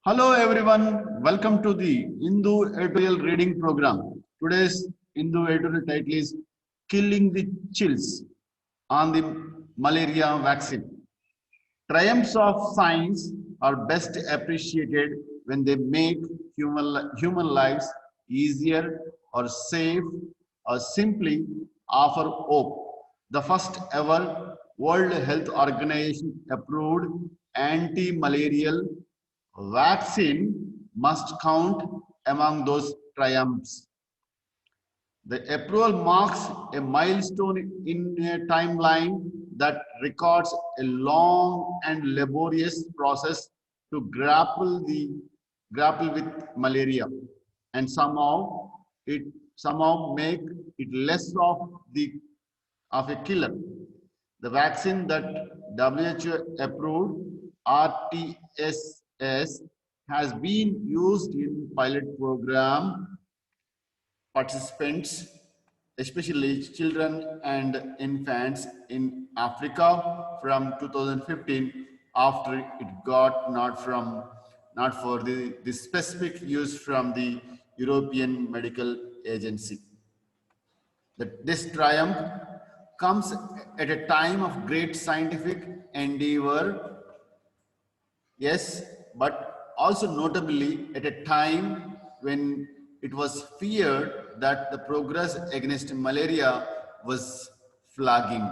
Hello everyone, welcome to the Hindu editorial reading program. Today's Hindu editorial title is Killing the Chills on the Malaria Vaccine. Triumphs of science are best appreciated when they make human lives easier or safe or simply offer hope. The first ever World Health Organization approved anti-malarial vaccine must count among those triumphs. The approval marks a milestone in a timeline that records a long and laborious process to grapple with malaria and it somehow make it less of a killer. The vaccine that WHO approved, RTSS, has been used in pilot program participants, especially children and infants in Africa from 2015 after it got not for the specific use from the European Medical Agency. That this triumph comes at a time of great scientific endeavor, yes, but also notably at a time when it was feared that the progress against malaria was flagging.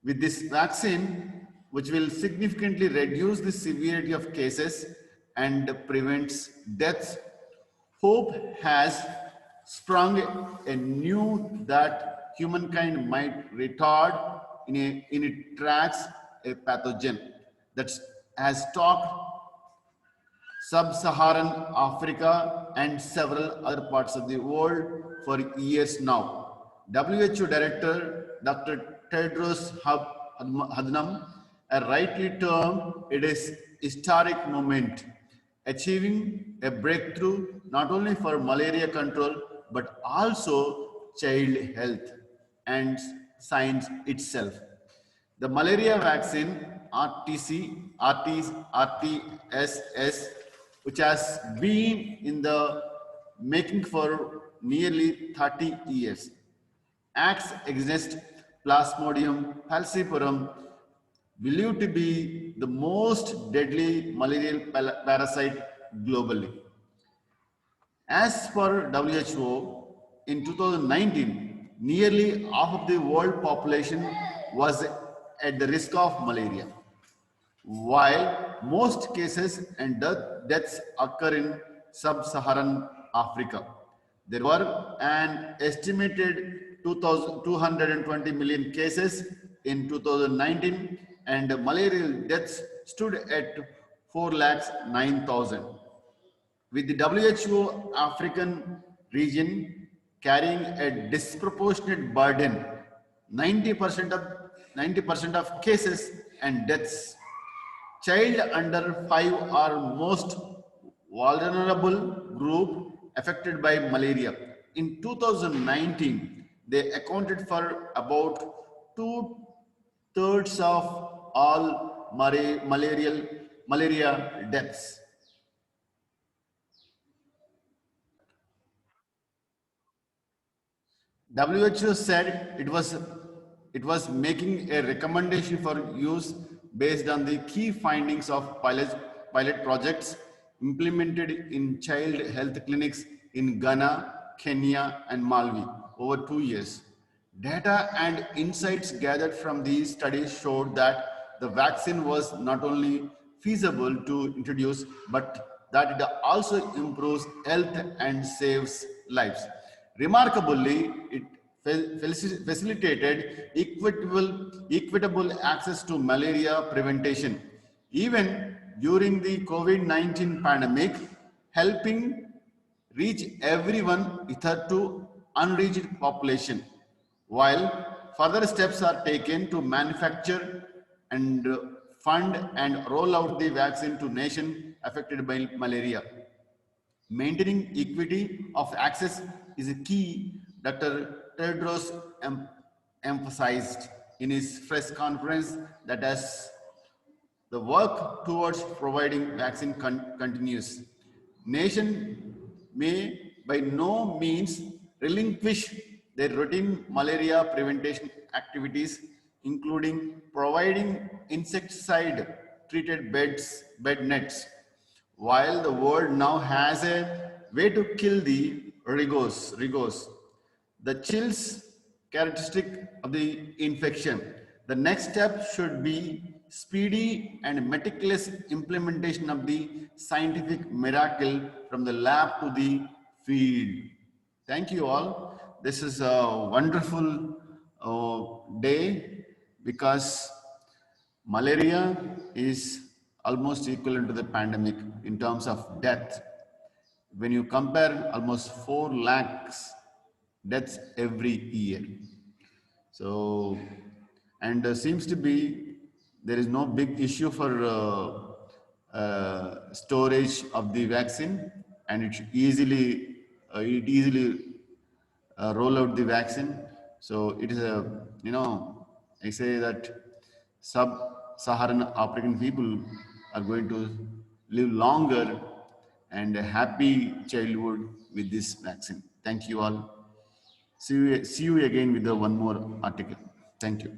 With this vaccine, which will significantly reduce the severity of cases and prevents deaths, hope has sprung anew that humankind might retard in its tracks a pathogen that has stalked sub-Saharan Africa and several other parts of the world for years now. WHO Director Dr. Tedros Adhanom rightly termed it is historic moment, achieving a breakthrough not only for malaria control but also child health and science itself. The malaria vaccine, RTSS, which has been in the making for nearly 30 years, acts against Plasmodium falciparum, believed to be the most deadly malarial parasite globally. As per WHO, in 2019, nearly half of the world population was at the risk of malaria, while most cases and deaths occur in sub-Saharan Africa. There were an estimated 220 million cases in 2019 and malarial deaths stood at 4,09,000 with the WHO African region carrying a disproportionate burden, 90% of 90% of cases and deaths. Child under 5 are most vulnerable group affected by malaria. In 2019, they accounted for about two-thirds of all malaria deaths. WHO said it was making a recommendation for use based on the key findings of pilot projects implemented in child health clinics in Ghana, Kenya, and Malawi over 2 years. Data and insights gathered from these studies showed that the vaccine was not only feasible to introduce, but that it also improves health and saves lives. Remarkably, it facilitated equitable access to malaria prevention, even during the COVID-19 pandemic, helping reach everyone hitherto unreached population, while further steps are taken to manufacture and fund and roll out the vaccine to nations affected by malaria. Maintaining equity of access is a key, Dr. Tedros emphasized in his press conference that as The work towards providing vaccine continues. Nation may by no means relinquish their routine malaria prevention activities, including providing insecticide treated bed nets. While the world now has a way to kill the rigos, the chills characteristic of the infection. The next step should be speedy and meticulous implementation of the scientific miracle from the lab to the field. Thank you all. This is a wonderful day because malaria is almost equivalent to the pandemic in terms of death. When you compare almost 4 lakhs deaths every year. So, and seems to be there is no big issue for storage of the vaccine, and it easily roll out the vaccine. So it is a, I say that sub-Saharan African people are going to live longer and a happy childhood with this vaccine. Thank you all. See you again with the one more article. Thank you.